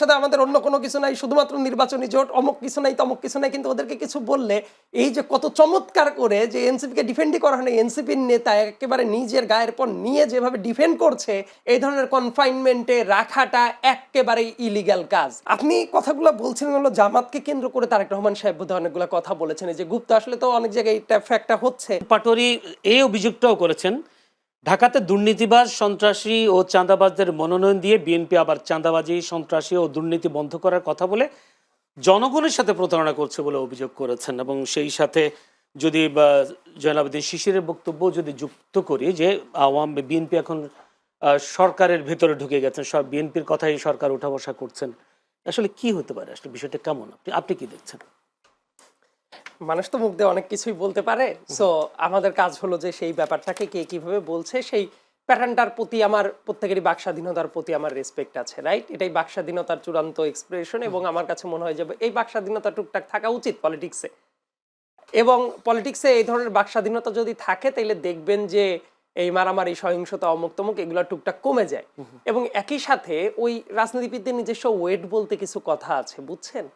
সাথে আমাদের অন্য কোনো কিছু নাই, শুধুমাত্র নির্বাচনী জোট, অমুক কিছু নাই, তমুক কিছু নাই। কিন্তু ওদেরকে কিছু বললে এই যে কত চমৎকার করে যে এনসিপিকে ডিফেন্ডই করা হয় না, এনসিপির নেতা একেবারে নিজের গায়ের পর নিয়ে যেভাবে ডিফেন্ড করছে, এই ধরনের কনফাইনমেন্টে রাখাটা একেবারেই ইলিগ্যাল কাজ। আপনি কথাগুলো বলছিলেন হলো জামাতকে কেন্দ্র করে তারেক রহমান সাহেব বোধহয় অনেকগুলো কথা বলেছেন, এই যে গুপ্ত আসলে তো অনেক জায়গায় এটা ফ্যাক্টটা হচ্ছে। পাটোয়ারি এই অভিযোগটাও করেছেন, ঢাকাতে দুর্নীতিবাজ, সন্ত্রাসী ও চাঁদাবাজদের মনোনয়ন দিয়ে বিএনপি আবার চাঁদাবাজি, সন্ত্রাসী ও দুর্নীতি বন্ধ করার কথা বলে জনগণের সাথে প্রতারণা করছে বলে অভিযোগ করেছেন। এবং সেই সাথে যদি জয়নাল শিশিরের বক্তব্য যদি যুক্ত করি যে বিএনপি এখন সরকারের ভেতরে ঢুকে গেছেন, সব বিএনপির কথাই সরকার উঠা বসা করছেন, আসলে কি হতে পারে? আসলে বিষয়টা কেমন, আপনি কি দেখছেন? মানুষ তো মুখ দিয়ে অনেক কিছুই বলতে পারে, সো আমাদের কাজ হলো যে সেই ব্যাপারটাকে কে কিভাবে বলছে সেই প্যাটার্নটার প্রতি আমার প্রত্যেকেরই বাক স্বাধীনতার প্রতি আমার রেসপেক্ট আছে, রাইট? এটাই বাক স্বাধীনতার চূড়ান্ত এক্সপ্রেশন এবং আমার কাছে মনে হয় যে এই বাক স্বাধীনতা টুকটাক থাকা উচিত পলিটিক্সে। এবং পলিটিক্সে এই ধরনের বাক স্বাধীনতা যদি থাকে তাহলে দেখবেন যে এই মারামারি, সহিংসতা, অমুক তমুক এগুলো টুকটাক কমে যায়। এবং একই সাথে ওই রাজনীতিবিদদের নিজস্ব ওয়েট বলতে কিছু কথা আছে, বুঝছেন?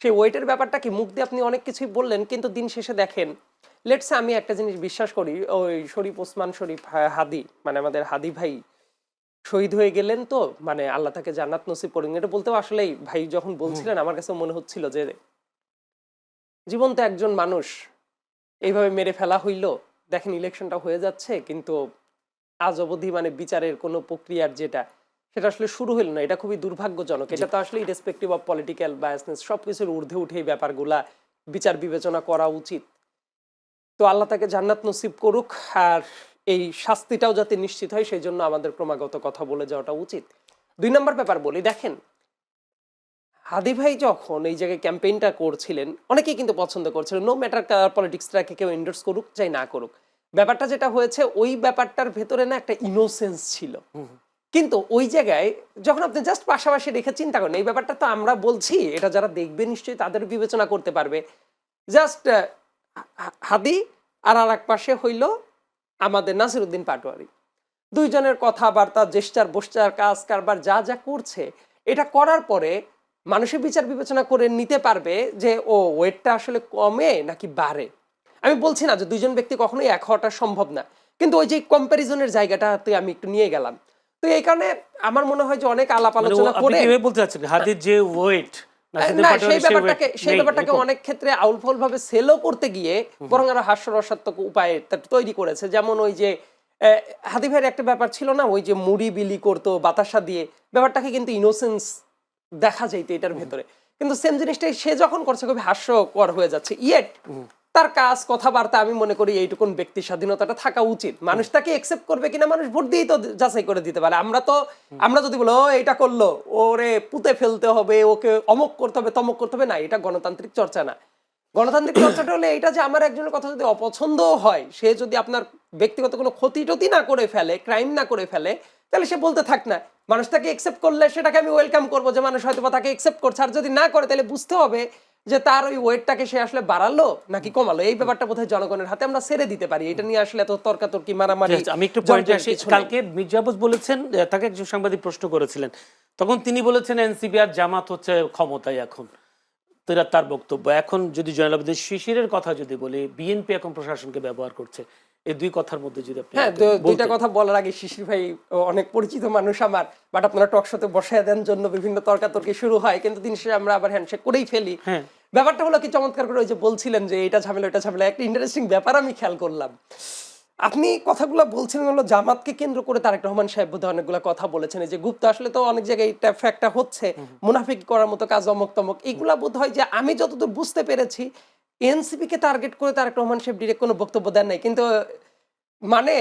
সেই ওয়েটের ব্যাপারটা কি, মুখ দিয়ে আপনি অনেক কিছুই বললেন, কিন্তু দিন শেষে দেখেন, লেটসে আমি একটা জিনিস বিশ্বাস করি, ওই শরীফ ওসমান শরীফ হাদি, মানে আমাদের হাদি ভাই শহীদ হয়ে গেলেন, তো মানে আল্লাহ তাকে জান্নাত নসিব করুন, এটা বলতেও আসলেই ভাই যখন বলছিলেন আমার কাছে মনে হচ্ছিল যে জীবন্ত একজন মানুষ এইভাবে মেরে ফেলা হইল। দেখেন ইলেকশনটা হয়ে যাচ্ছে, কিন্তু আজ অবধি মানে বিচারের কোনো প্রক্রিয়ার সেটা আসলে শুরু হইল না। এটা খুবই দুর্ভাগ্যজনক। এটা তো আসলে ইরেসপেক্টিভ অফ পলিটিক্যাল বায়াসনেস সবকিছুর ঊর্ধ্বে উঠে এই ব্যাপারগুলা বিচার বিবেচনা করা উচিত। তো আল্লাহ তাকে জান্নাত নসিব করুক, আর এই শাস্তিটাও যাতে নিশ্চিত হয় সেই জন্য আমাদের ক্রমাগত কথা বলে যাওয়াটা উচিত। 2 নম্বর ব্যাপার বলি, দেখেন হাদি ভাই যখন এই জায়গায় ক্যাম্পেইনটা করছিলেন অনেকেই কিন্তু পছন্দ করছিলেন, নো ম্যাটার পলিটিক্সটাকে কেউ এন্ডোর্স করুক চাই না করুক। ব্যাপারটা যেটা হয়েছে ওই ব্যাপারটার ভেতরে না একটা ইনোসেন্স ছিল, কিন্তু ওই জায়গায় যখন আপনি জাস্ট পাশাপাশি রেখে চিন্তা করেন, এই ব্যাপারটা তো আমরা বলছি, এটা যারা দেখবে নিশ্চয়ই তাদের বিবেচনা করতে পারবে। জাস্ট হাদি আর এক পাশে হইল আমাদের নাসিরউদ্দিন পাটোয়ারি, দুইজনের কথাবার্তা, জেস্টার বসচার, কাজ কারবার যা যা করছে, এটা করার পরে মানুষের বিচার বিবেচনা করে নিতে পারবে যে ও ওয়েটটা আসলে কমে নাকি বাড়ে। আমি বলছি না যে দুইজন ব্যক্তি কখনোই এক হওয়াটা সম্ভব না, কিন্তু ওই যে কম্প্যারিজনের জায়গাটাতে আমি একটু নিয়ে গেলাম। তো এই কারণে আমার মনে হয় যে অনেক আলাপ আলোচনা করে বলতে চাচ্ছেন হাদির যে ওয়েট, না সেই ব্যাপারটাকে অনেক ক্ষেত্রে আউলফল ভাবে সেলও করতে গিয়ে বরং আরো হাস্যরসাত্মক উপায়ে তৈরি করেছে। যেমন ওই যে হাদি ভাইয়ের একটা ব্যাপার ছিল না, ওই যে মুড়ি বিলি করতো বাতাসা দিয়ে, ব্যাপারটাকে কিন্তু ইনোসেন্স দেখা যাইতো এটার ভেতরে, কিন্তু সেম জিনিসটাই সে যখন করছে খুবই হাস্যকর হয়ে যাচ্ছে। ইয়েট তার কাজ কথাবার্তা আমি মনে করি এইটুকুন ব্যক্তি স্বাধীনতাটা থাকা উচিত। মানুষ তাকে একসেপ্ট করবে কিনা মানুষ ভোট দিয়েই তো যাচাই করে দিতে পারে। আমরা যদি বলো এটা করলো ওরে পুঁতে ফেলতে হবে, ওকে অমুক করতে হবে, তমুক করতে হবে, না, এটা গণতান্ত্রিক চর্চা না। গণতান্ত্রিক চর্চাটা হলে এটা যে আমার একজনের কথা যদি অপছন্দ হয়, সে যদি আপনার ব্যক্তিগত কোনো ক্ষতি টতি না করে ফেলে, ক্রাইম না করে ফেলে, তাহলে সে বলতে থাক না। মানুষ তাকে একসেপ্ট করলে সেটাকে আমি ওয়েলকাম করবো যে মানুষ হয়তো তাকে একসেপ্ট করছে, আর যদি না করে তাহলে বুঝতে হবে যে তার ওই ওয়েটটাকে সে আসলে বাড়ালো নাকি কমালো। এই ব্যাপারটা বোধহয় জনগণের হাতে আমরা ছেড়ে দিতে পারি। এটা নিয়ে আসলে এত তর্কাতর্কি মারামারি। আমি একটু পয়েন্টে আসি। কালকে মির্জা আব্বাস বলেছেন, তাকে একজন সাংবাদিক প্রশ্ন করেছিলেন, তখন তিনি বলেছেন এনসিপি আর জামাত হচ্ছে ক্ষমতায় এখন। তার বক্তব্য, এখন যদি জয়নাল আবেদিন শিশিরের কথা যদি বলি, বিএনপি এখন প্রশাসনকে ব্যবহার করছে, এই দুই কথার মধ্যে যদি আপনি দুইটা কথা বলার আগে, শিশির ভাই অনেক পরিচিত মানুষ আমার, বাট আপনারা টক শোতে বসায় দেন জন্য বিভিন্ন তর্কাতর্কি শুরু হয়, কিন্তু দিন শেষে আমরা আবার হ্যান্ডশেক করেই ফেলি। ব্যাপারটা হলো কি চমৎকার করে ওই যে বলছিলেন যে এটা ঝামেলা এটা ঝামেলা, একটা ইন্টারেস্টিং ব্যাপার আমি খেয়াল করলাম। আপনি কথাগুলো বলছিলেন হলো জামাতকে কেন্দ্র করে তারেক রহমান সাহেব বোধহয় অনেকগুলো কথা বলেছেন, এই যে গুপ্ত আসলে তো অনেক জায়গায় এটা ফ্যাক্টটা হচ্ছে, মুনাফিক করার মতো কাজ, অমক তমক, এইগুলা বোধহয় যে আমি যতদূর বুঝতে পেরেছি এনসিপি কে টার্গেট করে তারেক রহমান সাহেব ডিরেক্ট কোনো বক্তব্য দেন নাই, কিন্তু মানে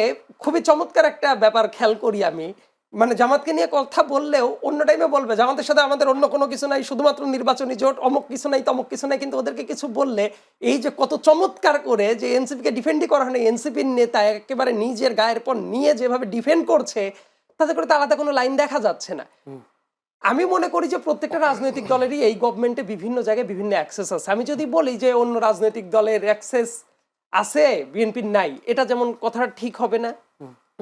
খুবই চমৎকার একটা ব্যাপার খেয়াল করি আমি, মানে জামাতকে নিয়ে কথা বললেও অন্য টাইমে বলবে জামাতের সাথে আমাদের অন্য কোনো কিছু নাই, শুধুমাত্র নির্বাচনী জোট, অমুক কিছু নাই, তমুক কিছু নাই। কিন্তু ওদেরকে কিছু বললে এই যে কত চমৎকার করে যে এনসিপিকে ডিফেন্ডই করা হয় না, এনসিপির নেতা একেবারে নিজের গায়ের পর নিয়ে যেভাবে ডিফেন্ড করছে, তাতে করে তো আলাদা কোনো লাইন দেখা যাচ্ছে না। আমি মনে করি যে প্রত্যেকটা রাজনৈতিক দলেরই এই গভর্নমেন্টে বিভিন্ন জায়গায় বিভিন্ন অ্যাক্সেস আছে। আমি যদি বলি যে অন্য রাজনৈতিক দলের অ্যাক্সেস আছে বিএনপির নাই, এটা যেমন কথাটা ঠিক হবে না,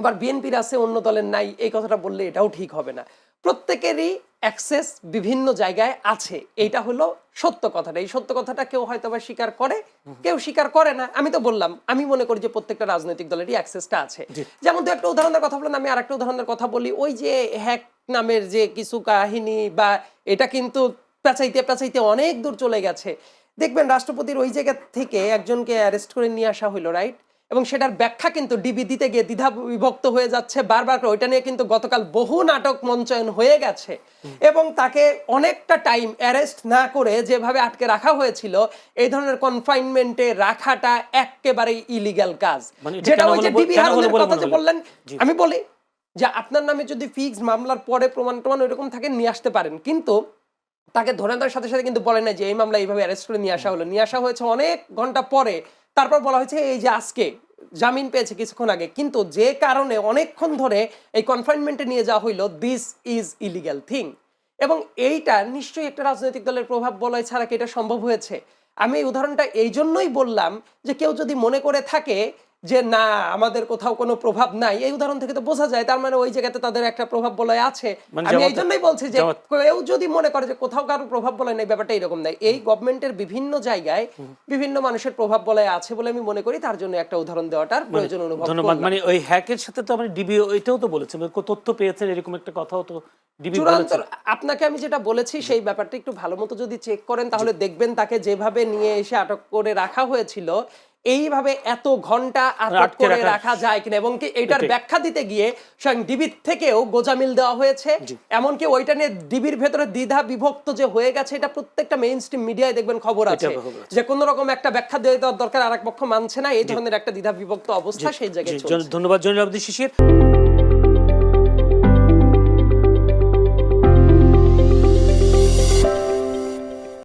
আবার বিএনপির আছে অন্য দলের নাই, এই কথাটা বললে এটাও ঠিক হবে না। প্রত্যেকেরই অ্যাক্সেস বিভিন্ন জায়গায় আছে, এইটা হলো সত্য কথাটা। এই সত্য কথাটা কেউ হয়তো বা স্বীকার করে, কেউ স্বীকার করে না। আমি তো বললাম, আমি মনে করি যে প্রত্যেকটা রাজনৈতিক দলেরই অ্যাক্সেসটা আছে। যেমন তো একটা উদাহরণের কথা বললাম, আমি আরেকটা উদাহরণের কথা বলি। ওই যে হ্যাক নামের যে কিছু কাহিনী, বা এটা কিন্তু পেঁচাইতে পেঁচাইতে অনেক দূর চলে গেছে। দেখবেন রাষ্ট্রপতির ওই জায়গা থেকে একজনকে অ্যারেস্ট করে নিয়ে আসা হইলো, রাইট? এবং সেটার ব্যাখ্যা কিন্তু ডিবি দিতে গিয়ে দ্বিধা বিভক্ত হয়ে যাচ্ছে বারবার করে। ওইটা নিয়ে কিন্তু গতকাল বহু নাটক মঞ্চায়ন হয়ে গেছে, এবং তাকে অনেকটা টাইম অ্যারেস্ট না করে যেভাবে আটকে রাখা হয়েছিল, এই ধরনের কনফাইনমেন্টে রাখাটা একেবারেই ইলিগ্যাল কাজ। মানে এটা যেটা কেন ওই যে হলো ডিবি কেন হলো হারুনের বলে কথা মনে যে হলো? বললেন, জি। আমি বলি যে আপনার নামে যদি ফিক্স মামলার পরে প্রমাণ টমান ওইরকম থাকে নিয়ে আসতে পারেন, কিন্তু তাকে ধরে নেওয়ার সাথে সাথে কিন্তু বলে না যে এই মামলা এইভাবে অ্যারেস্ট করে নিয়ে আসা হলো। নিয়ে আসা হয়েছে অনেক ঘন্টা পরে, তারপর বলা হয়েছে এই যে আজকে জামিন পেয়েছে কিছুক্ষণ আগে, কিন্তু যে কারণে অনেকক্ষণ ধরে এই কনফাইনমেন্টে নিয়ে যাওয়া হইলো, দিস ইজ ইলিগ্যাল থিং। এবং এইটা নিশ্চয়ই একটা রাজনৈতিক দলের প্রভাব বলয় ছাড়া কি এটা সম্ভব হয়েছে? আমি এই উদাহরণটা এই জন্যই বললাম যে কেউ যদি মনে করে থাকে যে না আমাদের কোথাও কোনো প্রভাব নাই, এই উদাহরণ থেকে তো বোঝা যায় তার মানে ওই জায়গাতে তাদের একটা প্রভাব বলয় আছে। মানে আমি এই জামাতে- জন্যই বলছি যে জামাত- কেউ যদি মনে করে যে কোথাও কারো প্রভাব বলয় নাই, ব্যাপারটা এরকম নাই। এই গভর্নমেন্টের বিভিন্ন জায়গায় বিভিন্ন মানুষের প্রভাব বলয় আছে বলে আমি মনে করি, তার জন্য একটা উদাহরণ দেওয়াটার প্রয়োজন অনুভব ধন্যবাদ। করলাম। মানে ওই হ্যাকের সাথে তো আপনি ডিবি এটাও তো বলেছেন, তথ্য পেয়েছেন এরকম একটা কথাও তো ডিবি চূড়ান্ত বলেছেন। আপনাকে আমি যেটা বলেছি সেই ব্যাপারটা একটু ভালো মতো যদি চেক করেন, তাহলে দেখবেন তাকে যেভাবে নিয়ে এসে আটক করে রাখা হয়েছিল, এইভাবে এত ঘন্টা আটক আটকে করে রাখা- রাখা যায় কিনা, এবং কি এটার এটাই। ব্যাখ্যা দিতে গিয়ে স্বয়ং ডিবির থেকেও গোজামিল দেওয়া হয়েছে। এমনকি ওইটা নিয়ে ডিবির ভেতরে দ্বিধা বিভক্ত যে হয়ে গেছে, এটা প্রত্যেকটা মেইন স্ট্রিম মিডিয়ায় দেখবেন খবর আছে, খবর আছে। যে কোনো রকম একটা ব্যাখ্যা দিয়ে দেওয়ার দরকার, আরেক পক্ষ মানছে না, এই ধরনের একটা দ্বিধা বিভক্ত অবস্থা সেই জায়গায় জি, চলছে। ধন্যবাদ জয়নুল আবেদিন শিশির।